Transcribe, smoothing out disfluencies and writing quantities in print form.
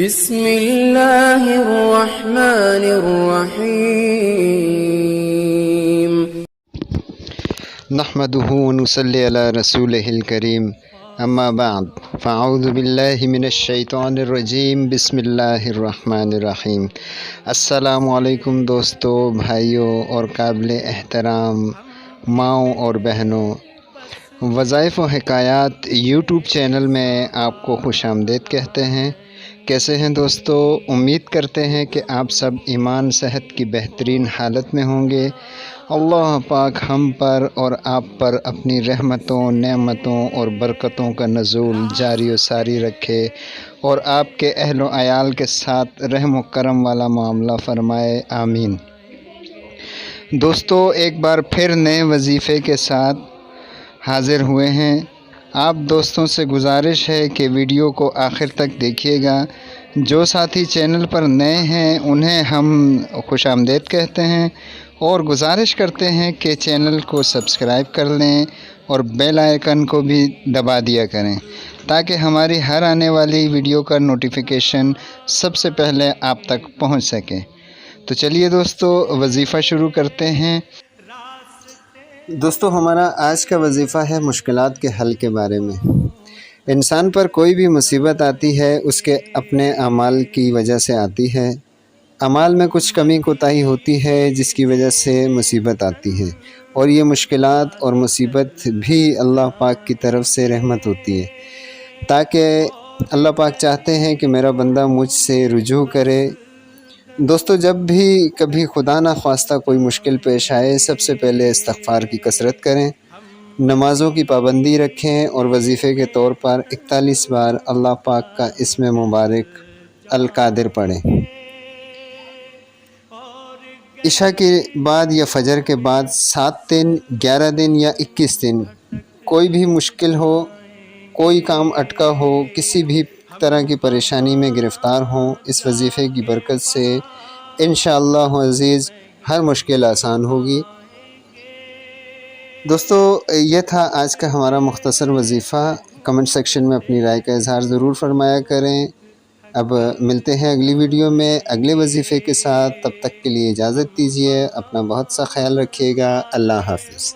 بسم اللہ الرحمن الرحیم نحمده ونصلي على رسوله الكريم اما بعد فاعوذ باللہ من الشیطان الرجیم بسم اللہ الرحمن الرحیم۔ السلام علیکم دوستو، بھائیوں اور قابل احترام ماؤں اور بہنوں، وظائف و حکایات یوٹیوب چینل میں آپ کو خوش آمدید کہتے ہیں۔ کیسے ہیں دوستو؟ امید کرتے ہیں کہ آپ سب ایمان صحت کی بہترین حالت میں ہوں گے۔ اللہ پاک ہم پر اور آپ پر اپنی رحمتوں، نعمتوں اور برکتوں کا نزول جاری و ساری رکھے اور آپ کے اہل و عیال کے ساتھ رحم و کرم والا معاملہ فرمائے، آمین۔ دوستو، ایک بار پھر نئے وظیفے کے ساتھ حاضر ہوئے ہیں۔ آپ دوستوں سے گزارش ہے کہ ویڈیو کو آخر تک دیکھیے گا۔ جو ساتھی چینل پر نئے ہیں انہیں ہم خوش آمدید کہتے ہیں اور گزارش کرتے ہیں کہ چینل کو سبسکرائب کر لیں اور بیل آئیکن کو بھی دبا دیا کریں تاکہ ہماری ہر آنے والی ویڈیو کا نوٹیفیکیشن سب سے پہلے آپ تک پہنچ سکے۔ تو چلیے دوستو، وظیفہ شروع کرتے ہیں۔ دوستو، ہمارا آج کا وظیفہ ہے مشکلات کے حل کے بارے میں۔ انسان پر کوئی بھی مصیبت آتی ہے اس کے اپنے اعمال کی وجہ سے آتی ہے۔ اعمال میں کچھ کمی کوتاہی ہوتی ہے جس کی وجہ سے مصیبت آتی ہے، اور یہ مشکلات اور مصیبت بھی اللہ پاک کی طرف سے رحمت ہوتی ہے، تاکہ اللہ پاک چاہتے ہیں کہ میرا بندہ مجھ سے رجوع کرے۔ دوستو، جب بھی کبھی خدا نہ خواستہ کوئی مشکل پیش آئے، سب سے پہلے استغفار کی کثرت کریں، نمازوں کی پابندی رکھیں اور وظیفے کے طور پر 41 بار اللہ پاک کا اسم مبارک القادر پڑھیں۔ عشاء کے بعد یا فجر کے بعد 7 دن، 11 دن یا 21 دن کوئی بھی مشکل ہو، کوئی کام اٹکا ہو، کسی بھی طرح کی پریشانی میں گرفتار ہوں، اس وظیفے کی برکت سے انشاءاللہ عزیز ہر مشکل آسان ہوگی۔ دوستو، یہ تھا آج کا ہمارا مختصر وظیفہ۔ کمنٹ سیکشن میں اپنی رائے کا اظہار ضرور فرمایا کریں۔ اب ملتے ہیں اگلی ویڈیو میں اگلے وظیفے کے ساتھ، تب تک کے لیے اجازت دیجیے۔ اپنا بہت سا خیال رکھیے گا۔ اللہ حافظ۔